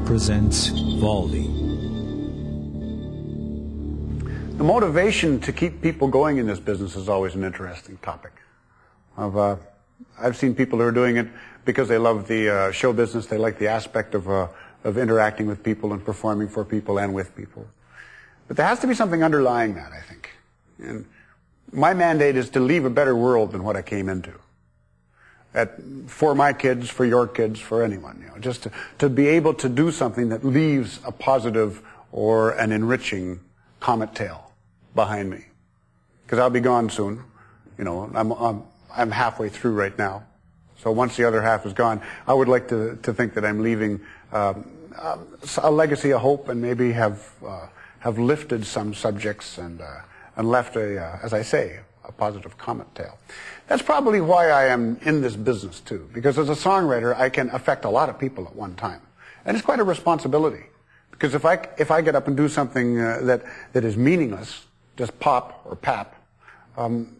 presents Valdy. The motivation to keep people going in this business is always an interesting topic. I've seen people who are doing it because they love the show business. They like the aspect of interacting with people and performing for people and with people. But there has to be something underlying that, I think. And my mandate is to leave a better world than what I came into. For my kids, for your kids, for anyone. Just to be able to do something that leaves a positive or an enriching comet tail behind me. Because I'll be gone soon. I'm halfway through right now. So once the other half is gone, I would like to think that I'm leaving a legacy of hope and maybe have lifted some subjects and left as I say, a positive comet tail. That's probably why I am in this business too, because as a songwriter, I can affect a lot of people at one time, and it's quite a responsibility. Because if I get up and do something that is meaningless, just pop or pap,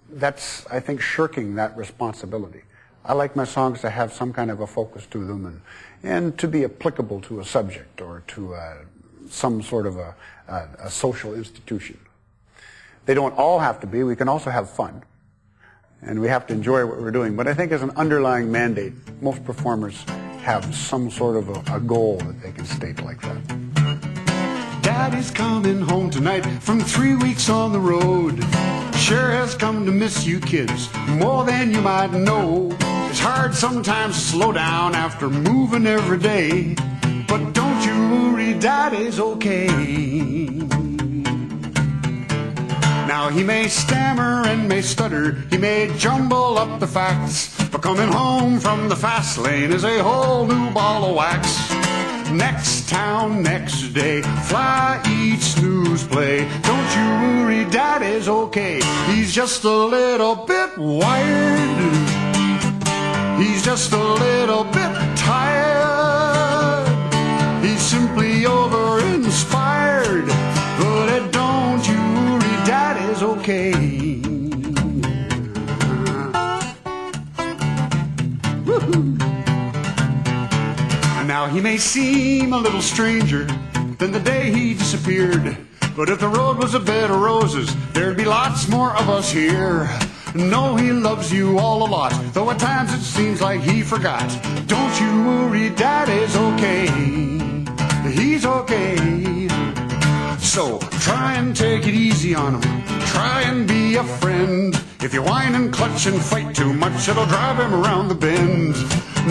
that's, I think, shirking that responsibility. I like my songs to have some kind of a focus to them and to be applicable to a subject or to some sort of a social institution. They don't all have to be. We can also have fun. And we have to enjoy what we're doing. But I think as an underlying mandate, most performers have some sort of a goal that they can state like that. Daddy's coming home tonight from 3 weeks on the road. Sure has come to miss you kids more than you might know. It's hard sometimes to slow down after moving every day. But don't you worry, Daddy's okay. Now he may stammer and may stutter, he may jumble up the facts, but coming home from the fast lane is a whole new ball of wax. Next town, next day, fly, eat, snooze, play. Don't you worry, Daddy's okay. He's just a little bit wired. He's just a little bit tired. He's simply over-inspired. But don't you worry, Daddy's okay. Woo-hoo. Now he may seem a little stranger than the day he disappeared, but if the road was a bed of roses, there'd be lots more of us here. No, he loves you all a lot, though at times it seems like he forgot. Don't you worry, Daddy's okay. He's okay. So try and take it easy on him. Try and be a friend. If you whine and clutch and fight too much, it'll drive him around the bend.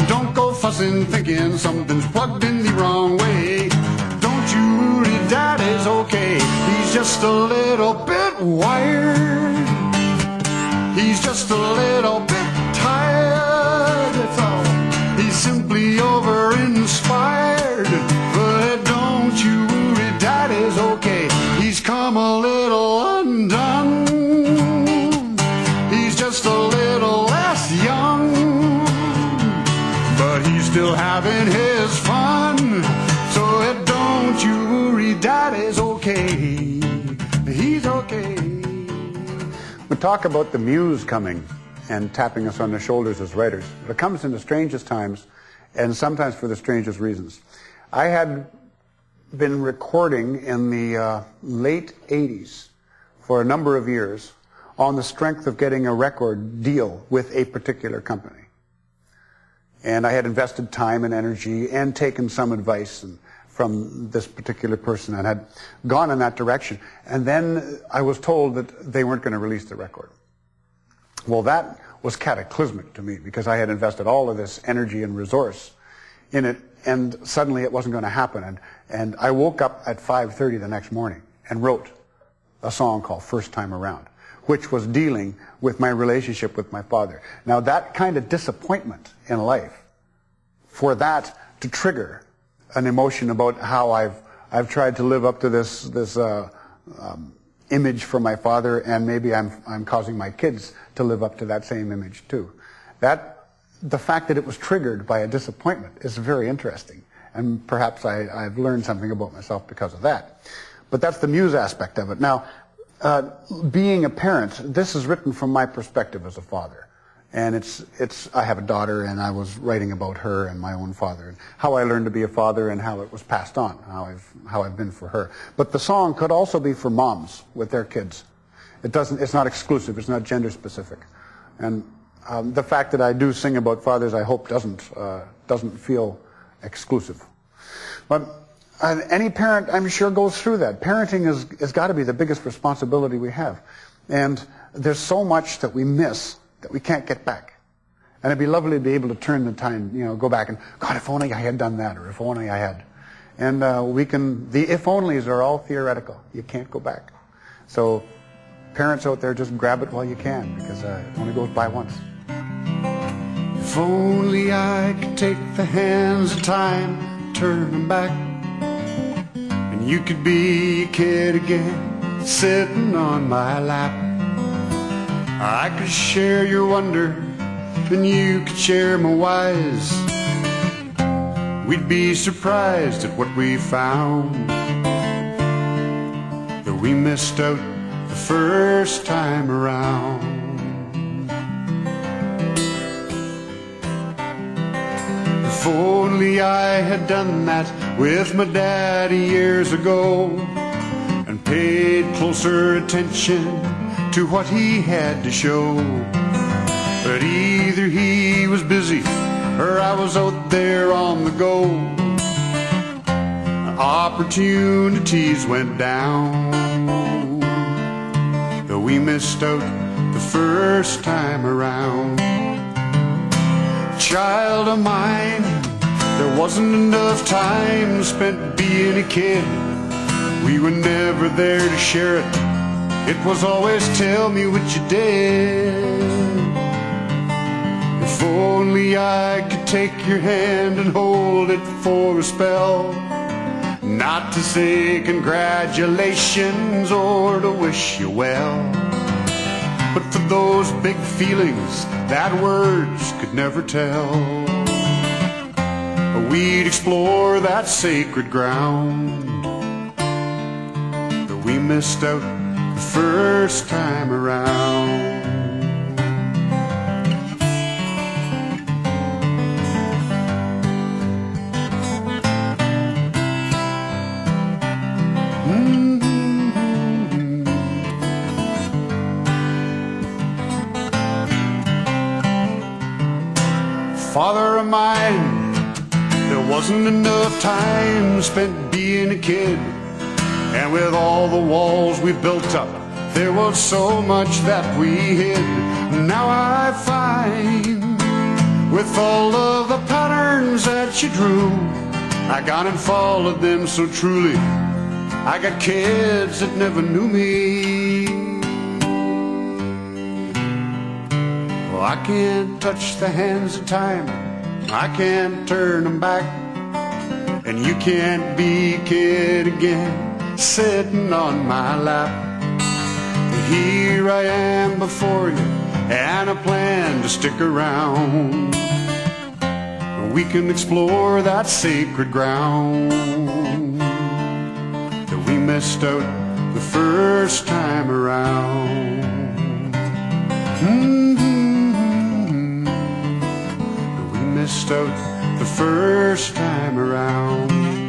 Don't go fussing, thinking something's plugged in the wrong way. Don't you worry, Daddy's okay. He's just a little bit wired. He's just a little bit tired, that's all. He's simply over-inspired. But don't you worry, Daddy's okay. He's come a little undone. He's just a little less young. But he's still having his fun. So don't you worry, Daddy's okay. He's okay. We talk about the muse coming and tapping us on the shoulders as writers. But it comes in the strangest times and sometimes for the strangest reasons. I had been recording in the late 80s for a number of years on the strength of getting a record deal with a particular company. And I had invested time and energy and taken some advice from this particular person and had gone in that direction. And then I was told that they weren't going to release the record. Well, that was cataclysmic to me because I had invested all of this energy and resource in it, and suddenly it wasn't going to happen. And I woke up at 5:30 the next morning and wrote a song called First Time Around, which was dealing with my relationship with my father. Now, that kind of disappointment in life, for that to trigger an emotion about how I've tried to live up to this image for my father, and maybe I'm causing my kids to live up to that same image too. The fact that it was triggered by a disappointment is very interesting, and perhaps I've learned something about myself because of that. But that's the muse aspect of it. Now, being a parent, this is written from my perspective as a father. And I have a daughter, and I was writing about her and my own father, and how I learned to be a father and how it was passed on, how I've been for her. But the song could also be for moms with their kids. It's not exclusive, it's not gender specific. And the fact that I do sing about fathers, I hope doesn't feel exclusive. But any parent, I'm sure, goes through that. Parenting has got to be the biggest responsibility we have. And there's so much that we miss that we can't get back. And it'd be lovely to be able to turn the time, go back and, God, if only I had done that, or if only I had. And the if-onlys are all theoretical. You can't go back. So parents out there, just grab it while you can, because it only goes by once. If only I could take the hands of time, turn them back, and you could be a kid again, sitting on my lap. I could share your wonder, and you could share my whys. We'd be surprised at what we found, that we missed out the first time around. If only I had done that with my daddy years ago, and paid closer attention to what he had to show. But either he was busy or I was out there on the go. Opportunities went down, though we missed out the first time around. Child of mine, there wasn't enough time spent being a kid. We were never there to share it. It was always tell me what you did. If only I could take your hand and hold it for a spell, not to say congratulations or to wish you well, but for those big feelings that words could never tell. We'd explore that sacred ground that we missed out the first time around. Father of mine, there wasn't enough time spent being a kid. And with all the walls we built up, there was so much that we hid. Now I find, with all of the patterns that you drew, I got and followed them so truly. I got kids that never knew me. Well, I can't touch the hands of time, I can't turn them back, and you can't be a kid again sitting on my lap. Here I am before you, and I plan to stick around. We can explore that sacred ground that we missed out the first time around. That we missed out the first time around.